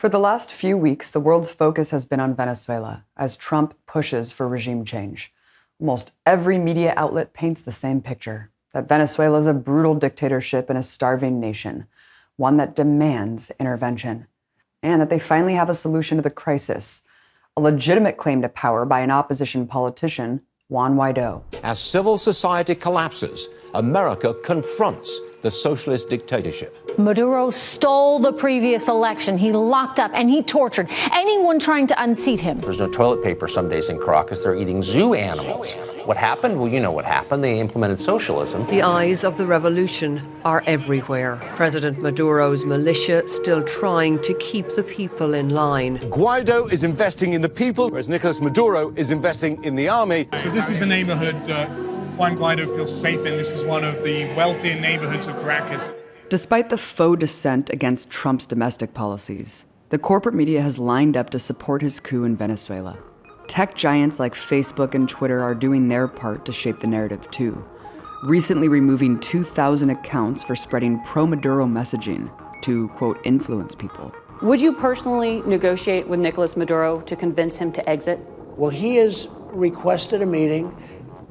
For the last few weeks, the world's focus has been on Venezuela as Trump pushes for regime change. Almost every media outlet paints the same picture, that Venezuela is a brutal dictatorship and a starving nation, one that demands intervention, and that they finally have a solution to the crisis, a legitimate claim to power by an opposition politician, Juan Guaido. As civil society collapses, America confronts the socialist dictatorship. Maduro stole the previous election. He locked up and he tortured anyone trying to unseat him. There's no toilet paper some days in Caracas. They're eating zoo animals. What happened? Well, you know what happened. They implemented socialism. The eyes of the revolution are everywhere. President Maduro's militia still trying to keep the people in line. Guaido is investing in the people, whereas Nicolas Maduro is investing in the army. So this is a neighborhood Juan Guaido feels safe in. This is one of the wealthier neighborhoods of Caracas. Despite the faux dissent against Trump's domestic policies, the corporate media has lined up to support his coup in Venezuela. Tech giants like Facebook and Twitter are doing their part to shape the narrative too, recently removing 2,000 accounts for spreading pro-Maduro messaging to, quote, influence people. Would you personally negotiate with Nicolas Maduro to convince him to exit? Well, he has requested a meeting,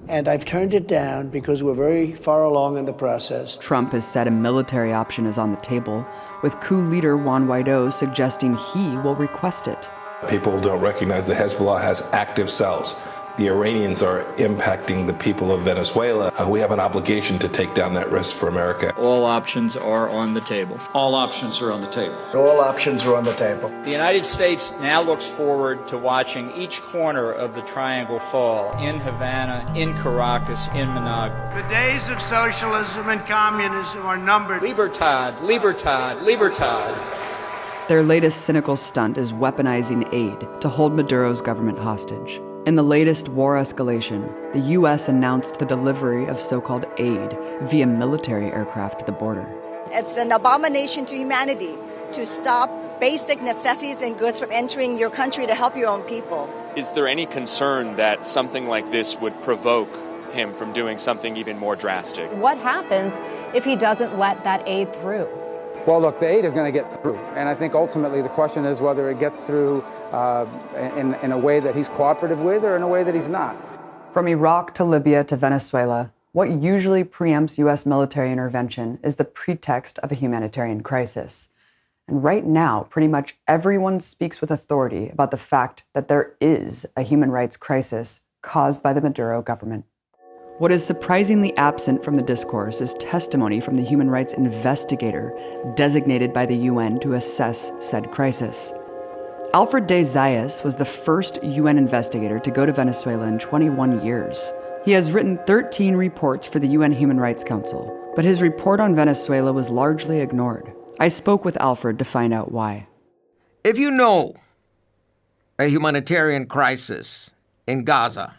and I've turned it down because we're very far along in the process. Trump has said a military option is on the table, with coup leader Juan Guaido suggesting he will request it. People don't recognize that Hezbollah has active cells. The Iranians are impacting the people of Venezuela. We have an obligation to take down that risk for America. All options are on the table. All options are on the table. All options are on the table. The United States now looks forward to watching each corner of the triangle fall, in Havana, in Caracas, in Managua. The days of socialism and communism are numbered. Libertad, libertad, libertad. Their latest cynical stunt is weaponizing aid to hold Maduro's government hostage. In the latest war escalation, the U.S. announced the delivery of so-called aid via military aircraft to the border. It's an abomination to humanity to stop basic necessities and goods from entering your country to help your own people. Is there any concern that something like this would provoke him from doing something even more drastic? What happens if he doesn't let that aid through? Well, look, the aid is going to get through. And I think ultimately the question is whether it gets through in a way that he's cooperative with or in a way that he's not. From Iraq to Libya to Venezuela, what usually preempts U.S. military intervention is the pretext of a humanitarian crisis. And right now, pretty much everyone speaks with authority about the fact that there is a human rights crisis caused by the Maduro government. What is surprisingly absent from the discourse is testimony from the human rights investigator designated by the UN to assess said crisis. Alfred de Zayas was the first UN investigator to go to Venezuela in 21 years. He has written 13 reports for the UN Human Rights Council, but his report on Venezuela was largely ignored. I spoke with Alfred to find out why. If you know a humanitarian crisis in Gaza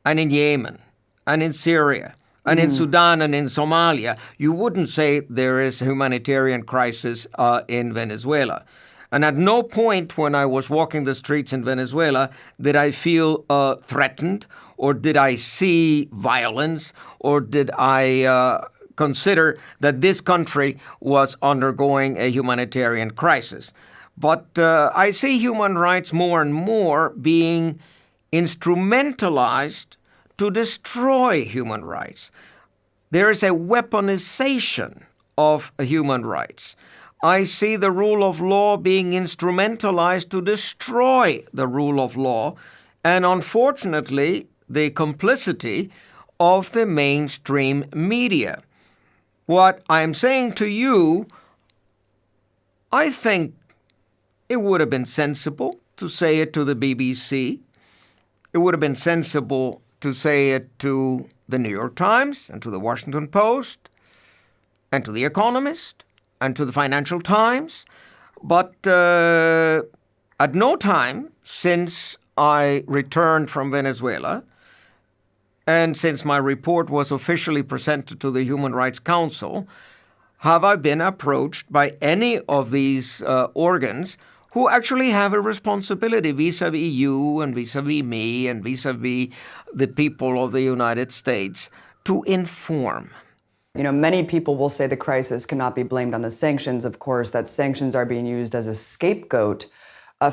and in Yemen, and in Syria, and in Sudan, and in Somalia, you wouldn't say there is a humanitarian crisis in Venezuela. And at no point when I was walking the streets in Venezuela did I feel threatened, or did I see violence, or did I consider that this country was undergoing a humanitarian crisis. But I see human rights more and more being instrumentalized to destroy human rights. There is a weaponization of human rights. I see the rule of law being instrumentalized to destroy the rule of law, and unfortunately, the complicity of the mainstream media. What I'm saying to you, I think it would have been sensible to say it to the BBC. It would have been sensible to say it to the New York Times and to the Washington Post and to The Economist and to the Financial Times. But at no time since I returned from Venezuela and since my report was officially presented to the Human Rights Council have I been approached by any of these organs who actually have a responsibility vis-a-vis you and vis-a-vis me and vis-a-vis the people of the United States to inform. You know, many people will say the crisis cannot be blamed on the sanctions, of course, that sanctions are being used as a scapegoat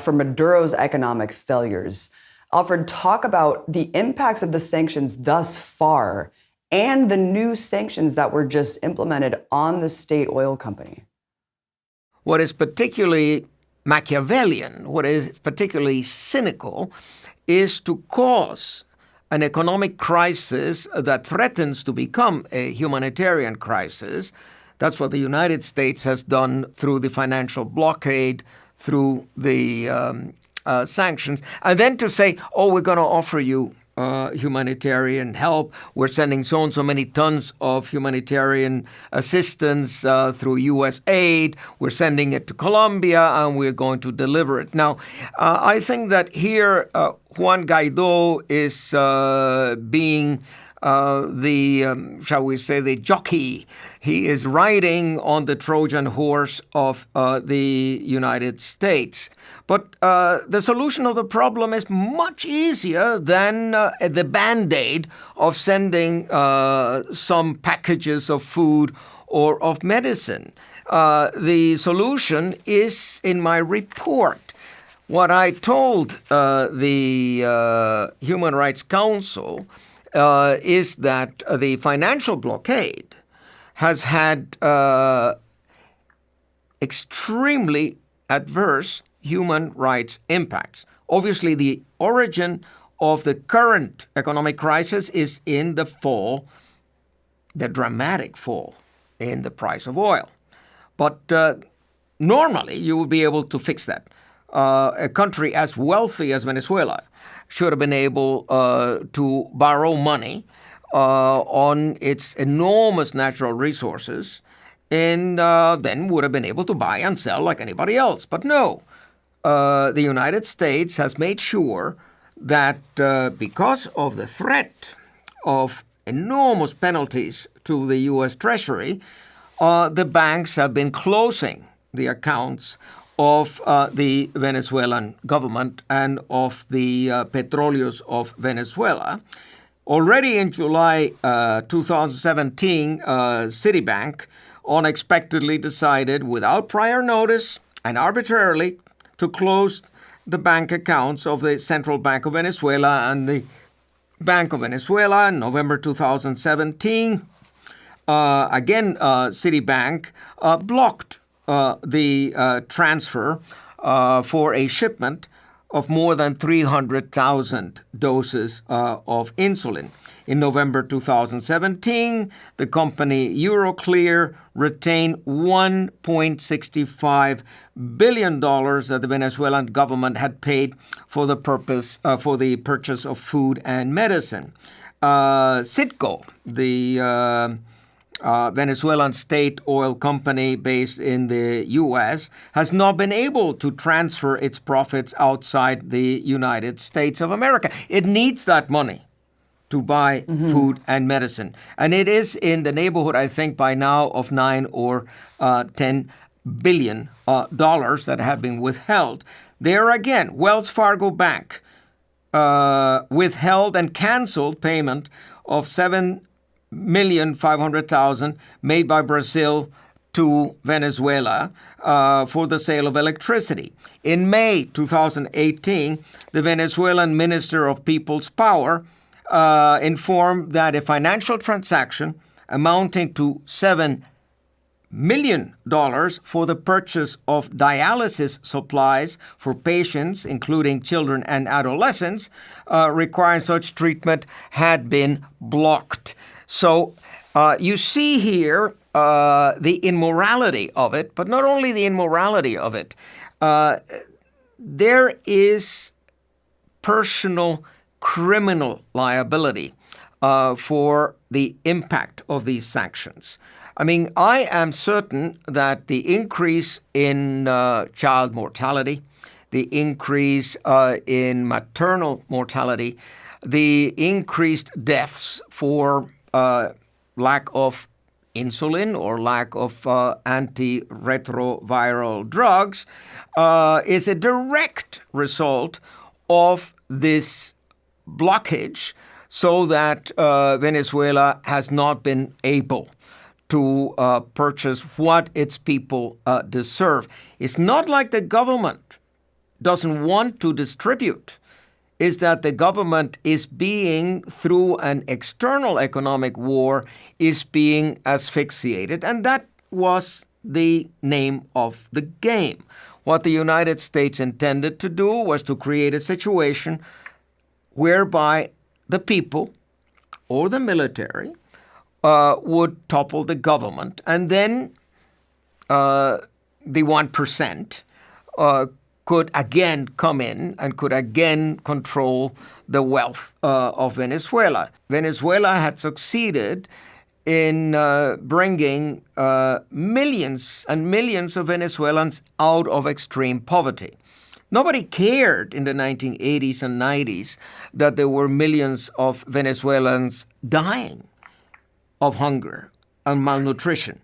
for Maduro's economic failures. Alfred, talk about the impacts of the sanctions thus far and the new sanctions that were just implemented on the state oil company. What is particularly Machiavellian, what is particularly cynical, is to cause an economic crisis that threatens to become a humanitarian crisis. That's what the United States has done through the financial blockade, through the sanctions, and then to say, oh, we're going to offer you humanitarian help. We're sending so and so many tons of humanitarian assistance through U.S. aid. We're sending it to Colombia, and we're going to deliver it. Now, I think that here Juan Guaidó is being shall we say, the jockey. He is riding on the Trojan horse of the United States. But the solution of the problem is much easier than the Band-Aid of sending some packages of food or of medicine. The solution is in my report. What I told the Human Rights Council is that the financial blockade has had extremely adverse human rights impacts. Obviously, the origin of the current economic crisis is in the fall, the dramatic fall in the price of oil. But normally, you would be able to fix that. A country as wealthy as Venezuela should have been able to borrow money on its enormous natural resources and then would have been able to buy and sell like anybody else. But no, the United States has made sure that because of the threat of enormous penalties to the U.S. Treasury, the banks have been closing the accounts of the Venezuelan government and of the Petróleos of Venezuela. Already in July 2017, Citibank unexpectedly decided, without prior notice and arbitrarily, to close the bank accounts of the Central Bank of Venezuela and the Bank of Venezuela in November 2017. Citibank blocked the transfer for a shipment of more than 300,000 doses of insulin. In November 2017, the company Euroclear retained $1.65 billion that the Venezuelan government had paid for the purchase of food and medicine. Citgo, the Venezuelan state oil company based in the U.S., has not been able to transfer its profits outside the United States of America. It needs that money to buy food and medicine. And it is in the neighborhood, I think, by now of $9 or $10 billion that have been withheld. There again, Wells Fargo Bank withheld and canceled payment of $7,500,000 made by Brazil to Venezuela for the sale of electricity. In May 2018, the Venezuelan Minister of People's Power informed that a financial transaction amounting to $7 million for the purchase of dialysis supplies for patients, including children and adolescents, requiring such treatment had been blocked. So you see here the immorality of it, but not only the immorality of it, there is personal criminal liability for the impact of these sanctions. I mean, I am certain that the increase in child mortality, the increase in maternal mortality, the increased deaths for lack of insulin or lack of antiretroviral drugs is a direct result of this blockage, so that Venezuela has not been able to purchase what its people deserve. It's not like the government doesn't want to distribute. Is that the government is being, through an external economic war, is being asphyxiated. And that was the name of the game. What the United States intended to do was to create a situation whereby the people or the military would topple the government, and then the 1% could again come in and could again control the wealth of Venezuela. Venezuela had succeeded in bringing millions and millions of Venezuelans out of extreme poverty. Nobody cared in the 1980s and 90s that there were millions of Venezuelans dying of hunger and malnutrition.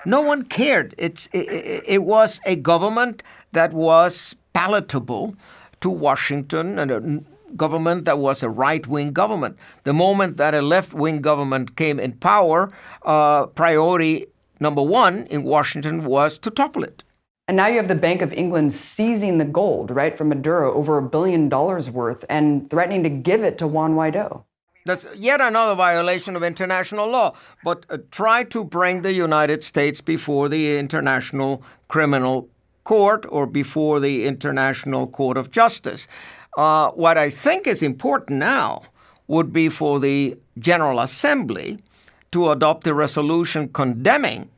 No one cared. It was a government that was palatable to Washington, and a government that was a right-wing government. The moment that a left-wing government came in power, priority number one in Washington was to topple it. And now you have the Bank of England seizing the gold, right, from Maduro, over $1 billion worth, and threatening to give it to Juan Guaido. That's yet another violation of international law. But try to bring the United States before the International Criminal Court or before the International Court of Justice. What I think is important now would be for the General Assembly to adopt a resolution condemning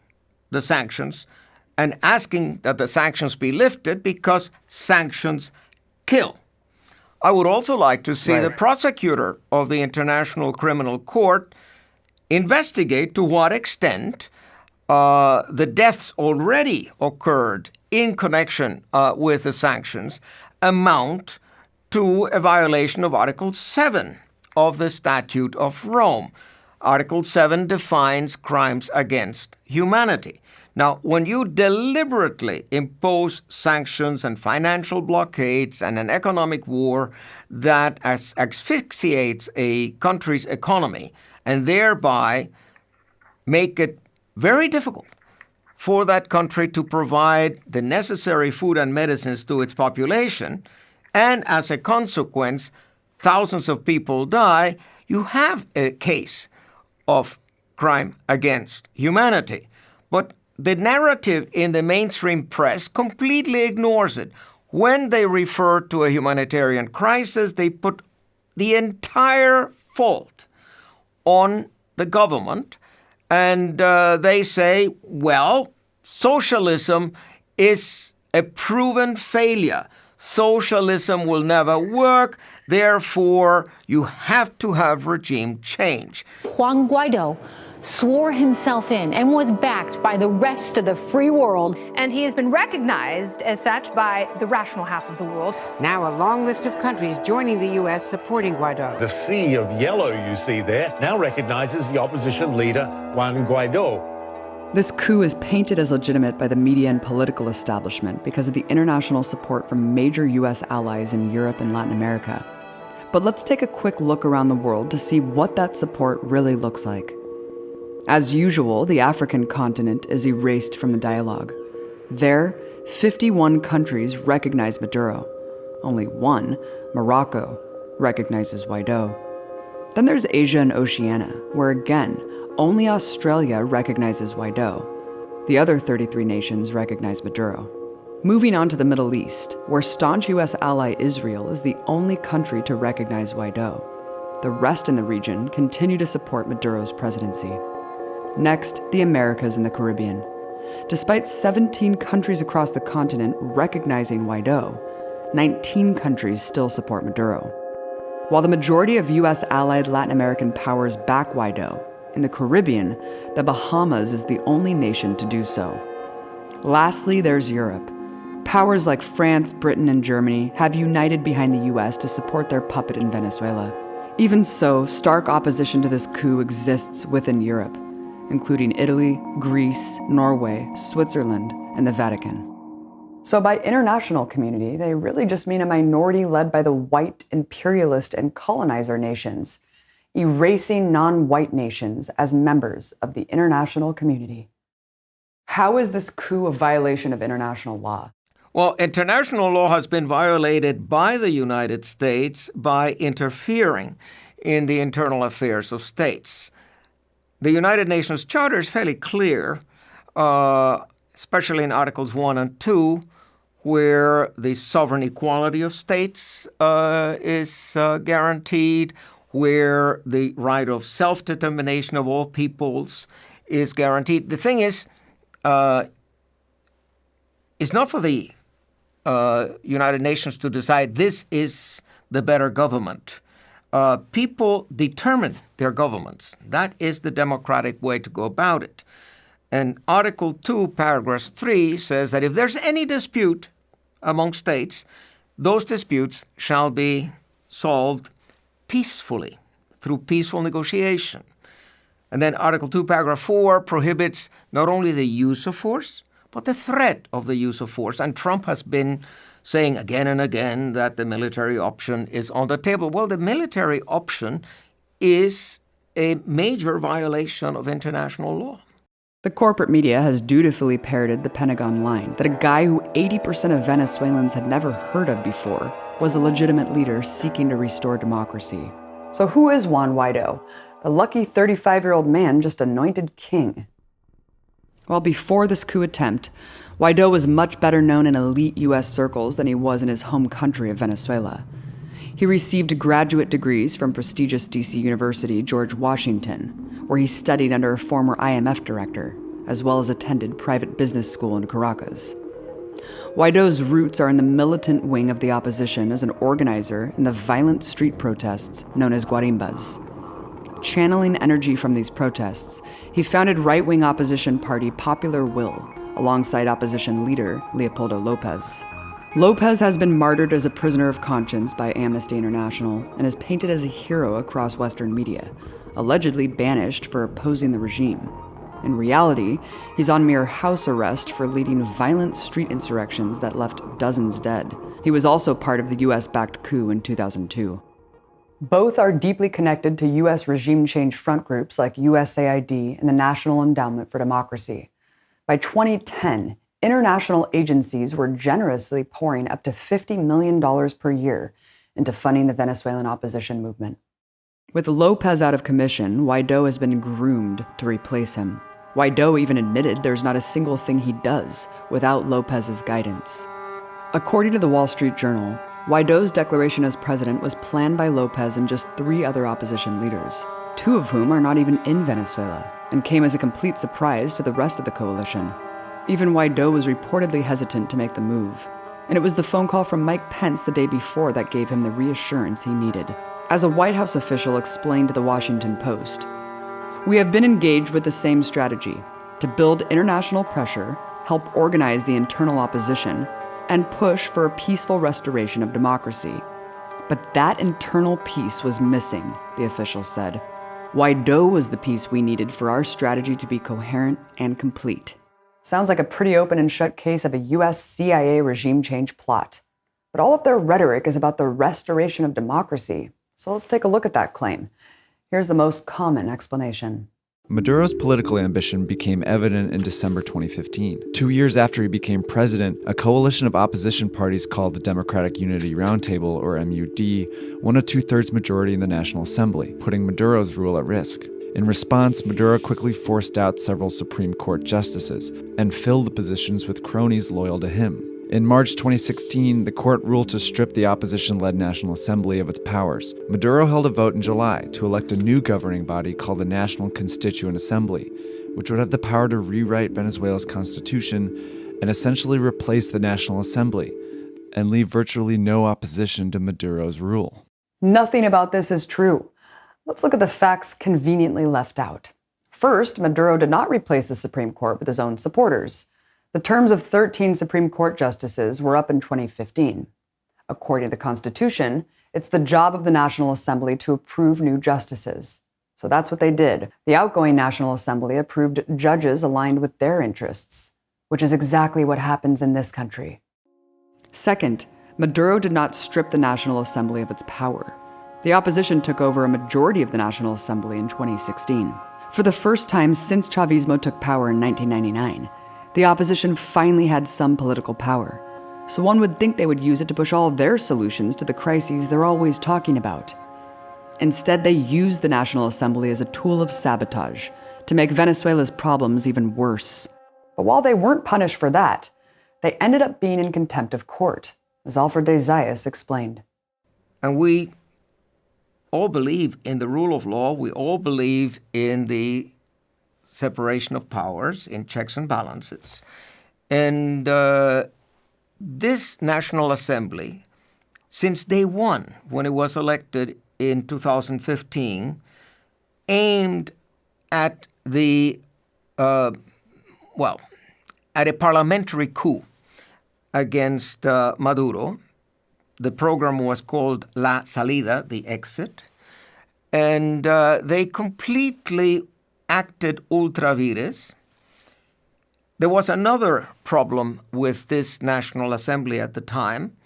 the sanctions and asking that the sanctions be lifted because sanctions kill. I would also like to see the prosecutor of the International Criminal Court investigate to what extent the deaths already occurred in connection with the sanctions amount to a violation of Article 7 of the Statute of Rome. Article 7 defines crimes against humanity. Now, when you deliberately impose sanctions and financial blockades and an economic war that asphyxiates a country's economy and thereby make it very difficult for that country to provide the necessary food and medicines to its population, and as a consequence, thousands of people die, you have a case of crime against humanity. But the narrative in the mainstream press completely ignores it. When they refer to a humanitarian crisis, they put the entire fault on the government, and they say, well, socialism is a proven failure. Socialism will never work. Therefore, you have to have regime change. Juan Guaido swore himself in and was backed by the rest of the free world. And he has been recognized as such by the rational half of the world. Now a long list of countries joining the U.S. supporting Guaido. The sea of yellow you see there now recognizes the opposition leader, Juan Guaido. This coup is painted as legitimate by the media and political establishment because of the international support from major U.S. allies in Europe and Latin America. But let's take a quick look around the world to see what that support really looks like. As usual, the African continent is erased from the dialogue. There, 51 countries recognize Maduro. Only one, Morocco, recognizes Guaido. Then there's Asia and Oceania, where again, only Australia recognizes Guaido. The other 33 nations recognize Maduro. Moving on to the Middle East, where staunch U.S. ally Israel is the only country to recognize Guaido. The rest in the region continue to support Maduro's presidency. Next, the Americas and the Caribbean. Despite 17 countries across the continent recognizing Guaido, 19 countries still support Maduro. While the majority of U.S. allied Latin American powers back Guaido, in the Caribbean, the Bahamas is the only nation to do so. Lastly, there's Europe. Powers like France, Britain, and Germany have united behind the U.S. to support their puppet in Venezuela. Even so, stark opposition to this coup exists within Europe, including Italy, Greece, Norway, Switzerland, and the Vatican. So by international community, they really just mean a minority led by the white imperialist and colonizer nations. erasing non-white nations as members of the international community. How is this coup a violation of international law? Well, international law has been violated by the United States by interfering in the internal affairs of states. The United Nations Charter is fairly clear, especially in Articles 1 and 2, where the sovereign equality of states is guaranteed, where the right of self-determination of all peoples is guaranteed. The thing is, it's not for the United Nations to decide this is the better government. People determine their governments. That is the democratic way to go about it. And Article 2, Paragraph 3 says that if there's any dispute among states, those disputes shall be solved peacefully through peaceful negotiation. And then Article 2, Paragraph 4 prohibits not only the use of force, but the threat of the use of force. And Trump has been saying again and again that the military option is on the table. Well, the military option is a major violation of international law. The corporate media has dutifully parroted the Pentagon line that a guy who 80% of Venezuelans had never heard of before was a legitimate leader seeking to restore democracy. So who is Juan Guaido, the lucky 35-year-old man just anointed king? Well, before this coup attempt, Guaido was much better known in elite U.S. circles than he was in his home country of Venezuela. He received graduate degrees from prestigious D.C. University George Washington, where he studied under a former IMF director, as well as attended private business school in Caracas. Guaido's roots are in the militant wing of the opposition as an organizer in the violent street protests known as guarimbas. Channeling energy from these protests, he founded right-wing opposition party Popular Will, alongside opposition leader Leopoldo Lopez. Lopez has been martyred as a prisoner of conscience by Amnesty International and is painted as a hero across Western media, allegedly banished for opposing the regime. In reality, he's on mere house arrest for leading violent street insurrections that left dozens dead. He was also part of the US-backed coup in 2002. Both are deeply connected to US regime change front groups like USAID and the National Endowment for Democracy. By 2010, international agencies were generously pouring up to $50 million per year into funding the Venezuelan opposition movement. With Lopez out of commission, Guaido has been groomed to replace him. Guaido even admitted there's not a single thing he does without Lopez's guidance. According to the Wall Street Journal, Guaido's declaration as president was planned by Lopez and just 3 other opposition leaders, 2 of whom are not even in Venezuela, and came as a complete surprise to the rest of the coalition. Even Guaido was reportedly hesitant to make the move, and it was the phone call from Mike Pence the day before that gave him the reassurance he needed. As a White House official explained to the Washington Post, "We have been engaged with the same strategy, to build international pressure, help organize the internal opposition, and push for a peaceful restoration of democracy. But that internal piece was missing," the official said. "Guaido was the piece we needed for our strategy to be coherent and complete." Sounds like a pretty open and shut case of a US CIA regime change plot. But all of their rhetoric is about the restoration of democracy. So let's take a look at that claim. Here's the most common explanation. Maduro's political ambition became evident in December 2015. 2 years after he became president, a coalition of opposition parties called the Democratic Unity Roundtable, or MUD, won a 2/3 majority in the National Assembly, putting Maduro's rule at risk. In response, Maduro quickly forced out several Supreme Court justices and filled the positions with cronies loyal to him. In March 2016, the court ruled to strip the opposition-led National Assembly of its powers. Maduro held a vote in July to elect a new governing body called the National Constituent Assembly, which would have the power to rewrite Venezuela's constitution and essentially replace the National Assembly and leave virtually no opposition to Maduro's rule. Nothing about this is true. Let's look at the facts conveniently left out. First, Maduro did not replace the Supreme Court with his own supporters. The terms of 13 Supreme Court justices were up in 2015. According to the Constitution, it's the job of the National Assembly to approve new justices. So that's what they did. The outgoing National Assembly approved judges aligned with their interests, which is exactly what happens in this country. Second, Maduro did not strip the National Assembly of its power. The opposition took over a majority of the National Assembly in 2016. For the first time since Chavismo took power in 1999, the opposition finally had some political power. So one would think they would use it to push all their solutions to the crises they're always talking about. Instead, they used the National Assembly as a tool of sabotage to make Venezuela's problems even worse. But while they weren't punished for that, they ended up being in contempt of court, as Alfred de Zayas explained. And we all believe in the rule of law. We all believe in the separation of powers, in checks and balances. And this National Assembly, since day one, when it was elected in 2015, aimed at at a parliamentary coup against Maduro. The program was called La Salida, the exit, and they completely acted ultra vires. There was another problem with this National Assembly at the time.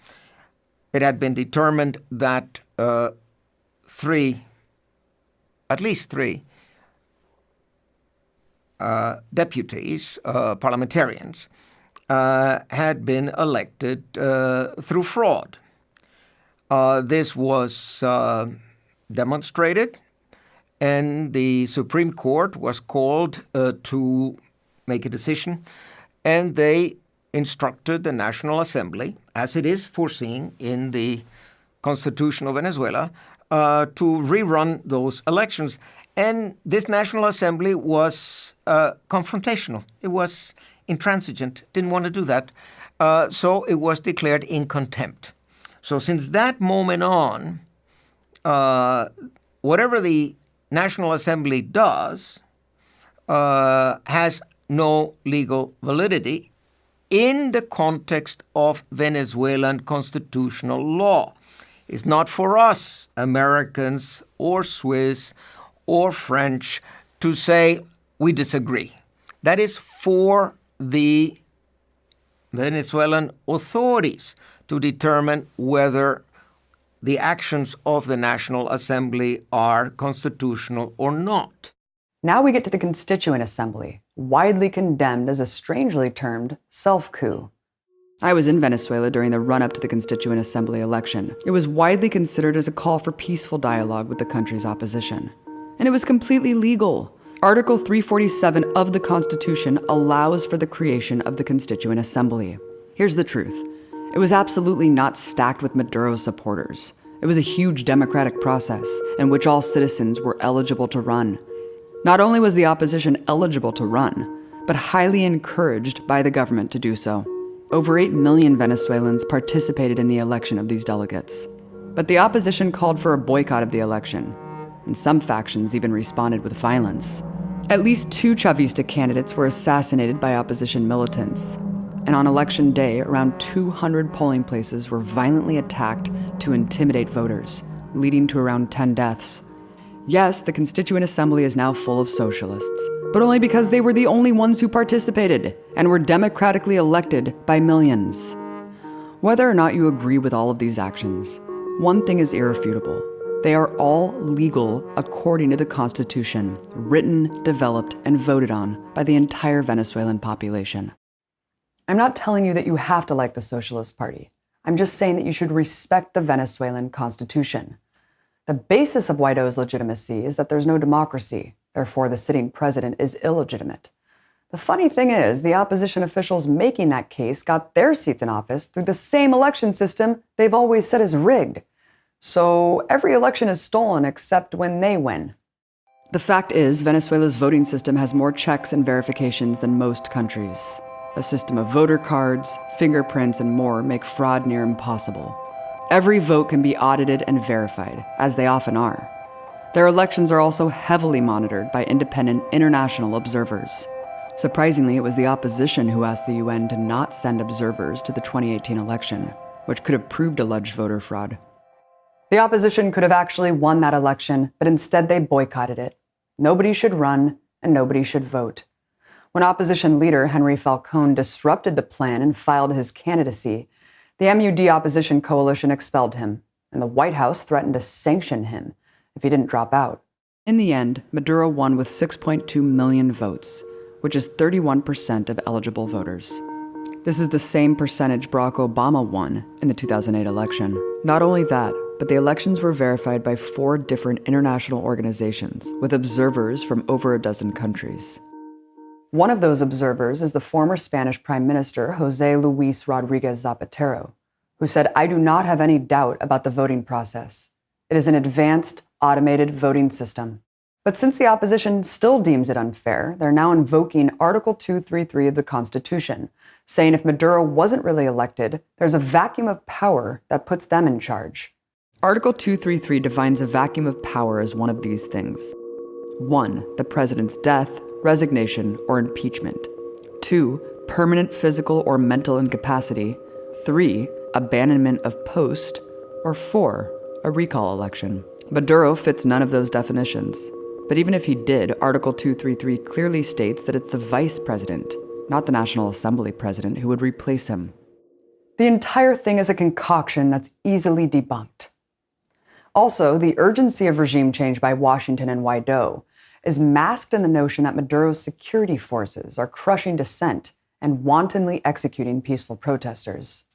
It had been determined that at least three deputies, parliamentarians, had been elected through fraud. This was demonstrated, and the Supreme Court was called to make a decision, and they instructed the National Assembly, as it is foreseen in the Constitution of Venezuela, to rerun those elections. And this National Assembly was confrontational. It was intransigent, didn't want to do that. So it was declared in contempt. So since that moment on, whatever the National Assembly does has no legal validity in the context of Venezuelan constitutional law. It's not for us, Americans or Swiss or French, to say we disagree. That is for the Venezuelan authorities to determine whether the actions of the National Assembly are constitutional or not. Now we get to the Constituent Assembly, widely condemned as a strangely termed self-coup. I was in Venezuela during the run-up to the Constituent Assembly election. It was widely considered as a call for peaceful dialogue with the country's opposition. And it was completely legal. Article 347 of the Constitution allows for the creation of the Constituent Assembly. Here's the truth. It was absolutely not stacked with Maduro supporters. It was a huge democratic process in which all citizens were eligible to run. Not only was the opposition eligible to run, but highly encouraged by the government to do so. Over 8 million Venezuelans participated in the election of these delegates. But the opposition called for a boycott of the election, and some factions even responded with violence. At least 2 Chavista candidates were assassinated by opposition militants. And on election day, around 200 polling places were violently attacked to intimidate voters, leading to around 10 deaths. Yes, the Constituent Assembly is now full of socialists, but only because they were the only ones who participated and were democratically elected by millions. Whether or not you agree with all of these actions, one thing is irrefutable. They are all legal according to the Constitution, written, developed, and voted on by the entire Venezuelan population. I'm not telling you that you have to like the Socialist Party. I'm just saying that you should respect the Venezuelan Constitution. The basis of Guaido's legitimacy is that there's no democracy. Therefore, the sitting president is illegitimate. The funny thing is, the opposition officials making that case got their seats in office through the same election system they've always said is rigged. So every election is stolen except when they win. The fact is, Venezuela's voting system has more checks and verifications than most countries. A system of voter cards, fingerprints, and more make fraud near impossible. Every vote can be audited and verified, as they often are. Their elections are also heavily monitored by independent international observers. Surprisingly, it was the opposition who asked the UN to not send observers to the 2018 election, which could have proved alleged voter fraud. The opposition could have actually won that election, but instead they boycotted it. Nobody should run, and nobody should vote. When opposition leader Henry Falcone disrupted the plan and filed his candidacy, the MUD opposition coalition expelled him. and the White House threatened to sanction him if he didn't drop out. In the end, Maduro won with 6.2 million votes, which is 31% of eligible voters. This is the same percentage Barack Obama won in the 2008 election. Not only that, but the elections were verified by 4 different international organizations with observers from over a dozen countries. One of those observers is the former Spanish Prime Minister, José Luis Rodríguez Zapatero, who said, "I do not have any doubt about the voting process. It is an advanced, automated voting system." But since the opposition still deems it unfair, they're now invoking Article 233 of the Constitution, saying if Maduro wasn't really elected, there's a vacuum of power that puts them in charge. Article 233 defines a vacuum of power as one of these things. 1. The president's death, resignation, or impeachment. 2. Permanent physical or mental incapacity. 3. Abandonment of post. Or 4. A recall election. Maduro fits none of those definitions. But even if he did, Article 233 clearly states that it's the vice president, not the National Assembly president, who would replace him. The entire thing is a concoction that's easily debunked. Also, the urgency of regime change by Washington and Guaido is masked in the notion that Maduro's security forces are crushing dissent and wantonly executing peaceful protesters.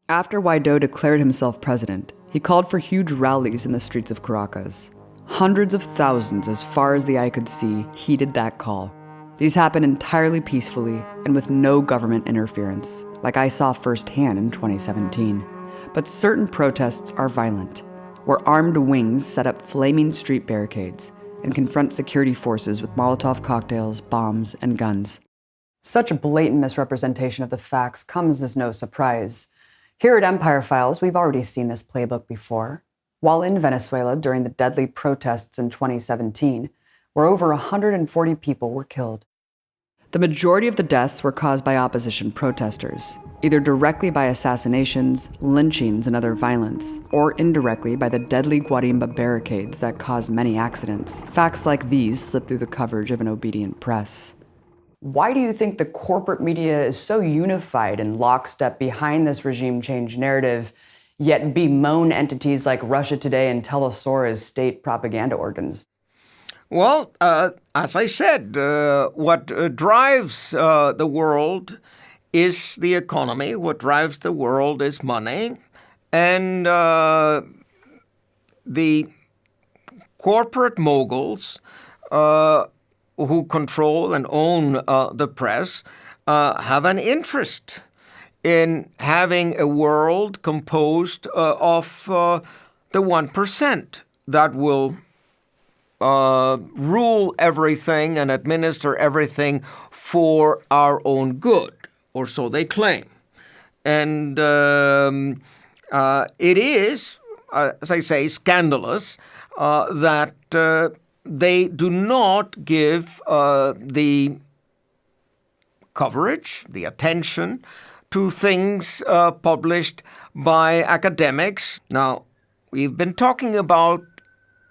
After Guaido declared himself president, he called for huge rallies in the streets of Caracas. Hundreds of thousands, as far as the eye could see, heeded that call. These happened entirely peacefully and with no government interference, like I saw firsthand in 2017. But certain protests are violent, where armed wings set up flaming street barricades and confront security forces with Molotov cocktails, bombs, and guns. Such a blatant misrepresentation of the facts comes as no surprise. Here at Empire Files, we've already seen this playbook before. While in Venezuela during the deadly protests in 2017, where over 140 people were killed. The majority of the deaths were caused by opposition protesters, either directly by assassinations, lynchings, and other violence, or indirectly by the deadly Guarimba barricades that caused many accidents. Facts like these slip through the coverage of an obedient press. Why do you think the corporate media is so unified and lockstep behind this regime change narrative, yet bemoan entities like Russia Today and Telesur as state propaganda organs? Well, as I said, what drives the world is the economy. What drives the world is money. And the corporate moguls who control and own the press have an interest in having a world composed of the 1% that will rule everything and administer everything for our own good, or so they claim. And it is, as I say, scandalous that they do not give the coverage, the attention to things published by academics. Now, we've been talking about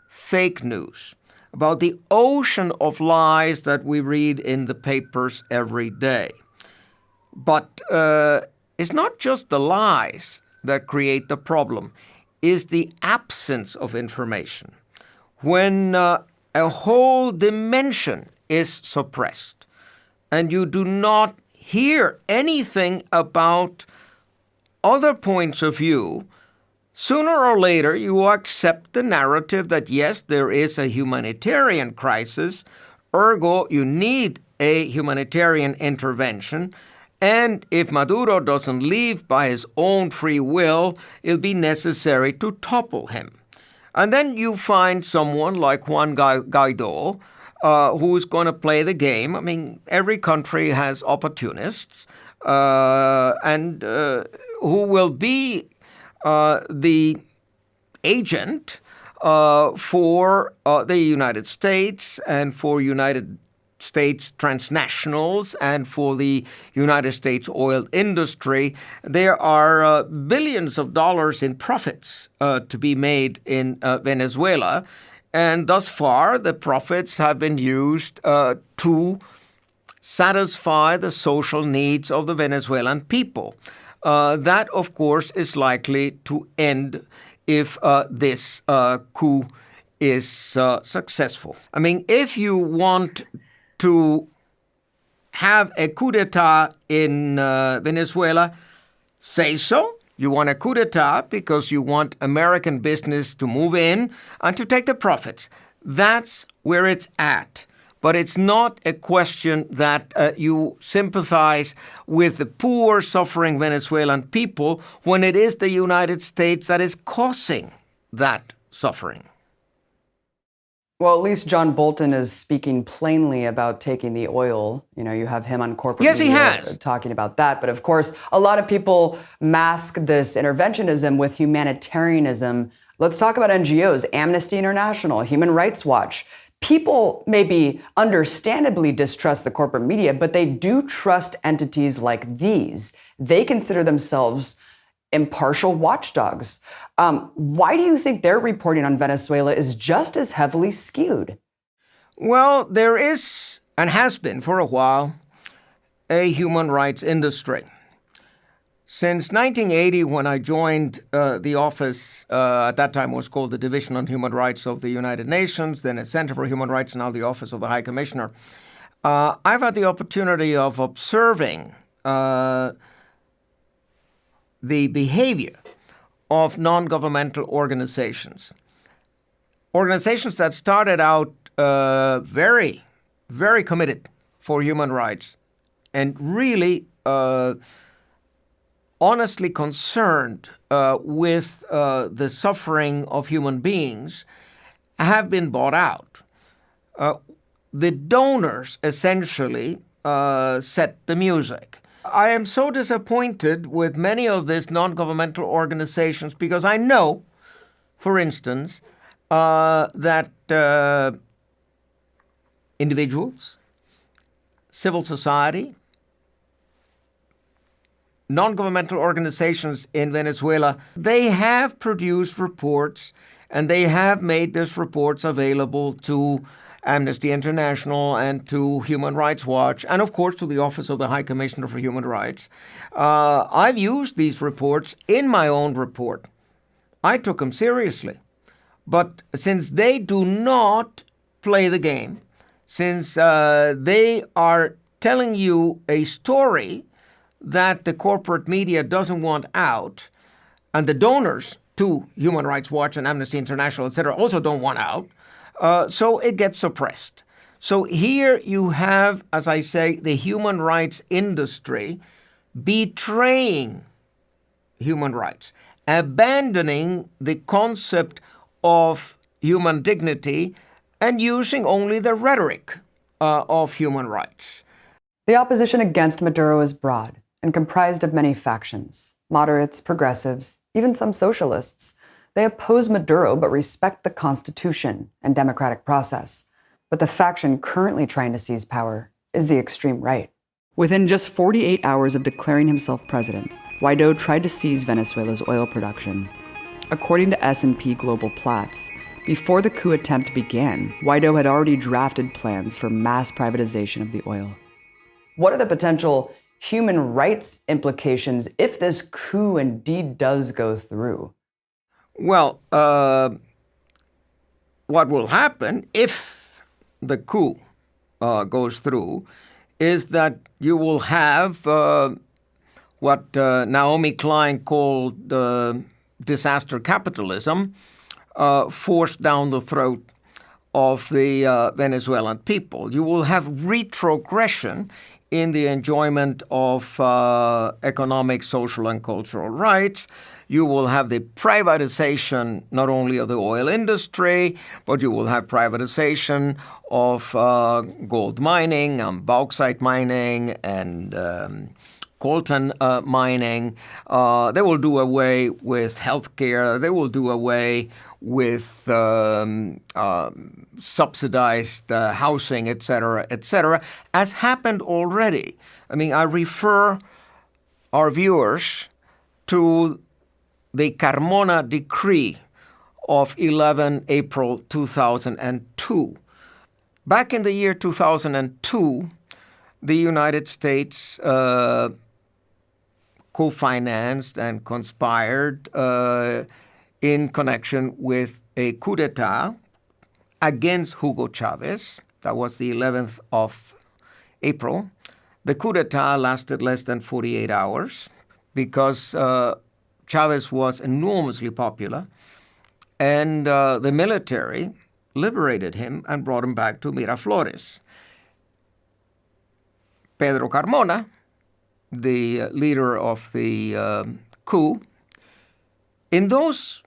fake news, about the ocean of lies that we read in the papers every day. But it's not just the lies that create the problem, it's the absence of information. When a whole dimension is suppressed and you do not hear anything about other points of view, sooner or later you will accept the narrative that yes, there is a humanitarian crisis, ergo you need a humanitarian intervention, and if Maduro doesn't leave by his own free will, it'll be necessary to topple him. And then you find someone like Juan Guaido, who's going to play the game. I mean, every country has opportunists, and who will be the agent for the United States and for United States transnationals and for the United States oil industry. There are billions of dollars in profits to be made in Venezuela. And thus far, the profits have been used to satisfy the social needs of the Venezuelan people. That, of course, is likely to end if this coup is successful. I mean, if you want to have a coup d'etat in Venezuela, say so. You want a coup d'etat because you want American business to move in and to take the profits. That's where it's at. But it's not a question that you sympathize with the poor, suffering Venezuelan people when it is the United States that is causing that suffering. Well, at least John Bolton is speaking plainly about taking the oil. You know, you have him on corporate Yes, media he has. talking about that. But of course, a lot of people mask this interventionism with humanitarianism. Let's talk about NGOs, Amnesty International, Human Rights Watch. People maybe understandably distrust the corporate media, but they do trust entities like these. They consider themselves impartial watchdogs. Why do you think their reporting on Venezuela is just as heavily skewed? Well, there is, and has been for a while, a human rights industry. Since 1980, when I joined the office, at that time it was called the Division on Human Rights of the United Nations, then a Center for Human Rights, now the Office of the High Commissioner, I've had the opportunity of observing the behavior of non-governmental organizations. Organizations that started out very, very committed for human rights and really honestly concerned with the suffering of human beings have been bought out. The donors essentially set the music. I am so disappointed with many of these non-governmental organizations because I know, for instance, that individuals, civil society, non-governmental organizations in Venezuela, they have produced reports and they have made these reports available to Amnesty International and to Human Rights Watch, and of course to the Office of the High Commissioner for Human Rights. I've used these reports in my own report. I took them seriously. But since they do not play the game, since they are telling you a story that the corporate media doesn't want out, and the donors to Human Rights Watch and Amnesty International, etc., also don't want out, so it gets suppressed. So here you have, as I say, the human rights industry betraying human rights, abandoning the concept of human dignity and using only the rhetoric of human rights. The opposition against Maduro is broad and comprised of many factions, moderates, progressives, even some socialists. They oppose Maduro but respect the Constitution and democratic process. But the faction currently trying to seize power is the extreme right. Within just 48 hours of declaring himself president, Guaido tried to seize Venezuela's oil production. According to S&P Global Platts, before the coup attempt began, Guaido had already drafted plans for mass privatization of the oil. What are the potential human rights implications if this coup indeed does go through? Well, what will happen if the coup goes through is that you will have what Naomi Klein called disaster capitalism forced down the throat of the Venezuelan people. You will have retrogression in the enjoyment of economic, social, and cultural rights. You will have the privatization not only of the oil industry, but you will have privatization of gold mining and bauxite mining and coltan mining. They will do away with healthcare. They will do away with subsidized housing, et cetera, as happened already. I mean, I refer our viewers to the Carmona Decree of 11 April 2002. Back in the year 2002, the United States co-financed and conspired in connection with a coup d'etat against Hugo Chavez. That was the 11th of April. The coup d'etat lasted less than 48 hours because Chavez was enormously popular, and the military liberated him and brought him back to Miraflores. Pedro Carmona, the leader of the coup, in those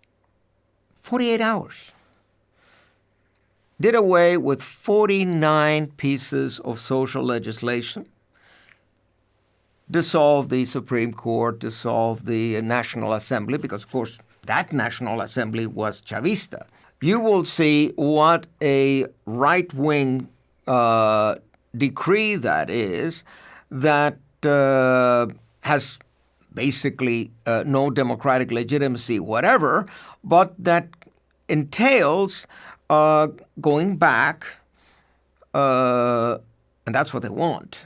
48 hours, did away with 49 pieces of social legislation, dissolved the Supreme Court, dissolved the National Assembly, because, of course, that National Assembly was Chavista. You will see what a right-wing decree that is, that has basically no democratic legitimacy, whatever, but that entails going back, and that's what they want.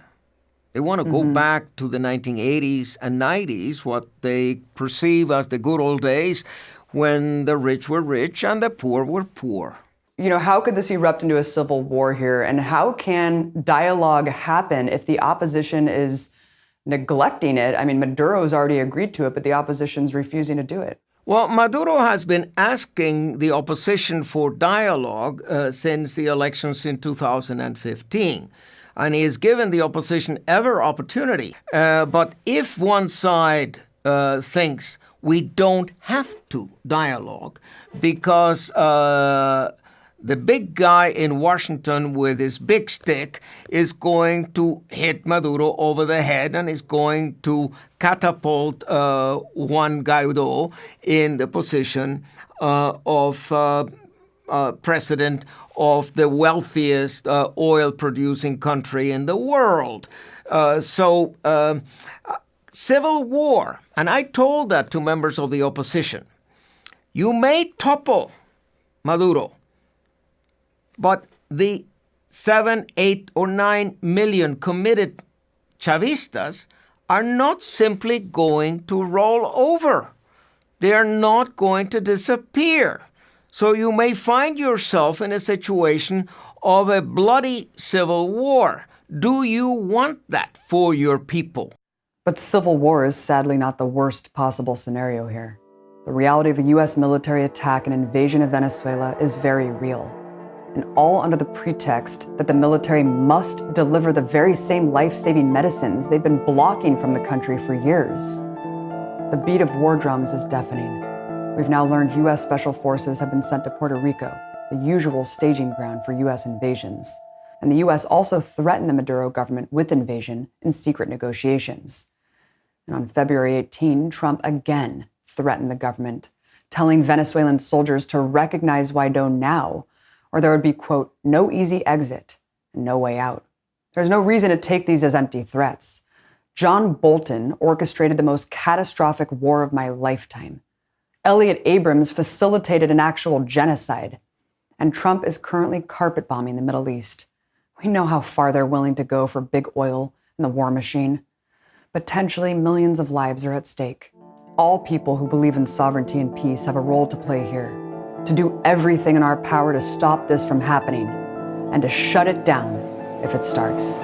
They want to go back to the 1980s and 90s, what they perceive as the good old days when the rich were rich and the poor were poor. You know, how could this erupt into a civil war here? And how can dialogue happen if the opposition is neglecting it? I mean, Maduro's already agreed to it, but the opposition's refusing to do it. Well, Maduro has been asking the opposition for dialogue since the elections in 2015. And he has given the opposition every opportunity. But if one side thinks we don't have to dialogue because the big guy in Washington with his big stick is going to hit Maduro over the head and is going to catapult Juan Guaido in the position of president of the wealthiest oil-producing country in the world. So civil war, and I told that to members of the opposition. You may topple Maduro, but the 7, 8, or 9 million committed Chavistas are not simply going to roll over. They are not going to disappear. So you may find yourself in a situation of a bloody civil war. Do you want that for your people? But civil war is sadly not the worst possible scenario here. The reality of a U.S. military attack and invasion of Venezuela is very real, and all under the pretext that the military must deliver the very same life-saving medicines they've been blocking from the country for years. The beat of war drums is deafening. We've now learned U.S. Special Forces have been sent to Puerto Rico, the usual staging ground for U.S. invasions. And the U.S. also threatened the Maduro government with invasion in secret negotiations. And on February 18, Trump again threatened the government, telling Venezuelan soldiers to recognize Guaido now, or there would be, quote, no easy exit and no way out. There's no reason to take these as empty threats. John Bolton orchestrated the most catastrophic war of my lifetime. Elliot Abrams facilitated an actual genocide. And Trump is currently carpet bombing the Middle East. We know how far they're willing to go for big oil and the war machine. Potentially millions of lives are at stake. All people who believe in sovereignty and peace have a role to play here, to do everything in our power to stop this from happening and to shut it down if it starts.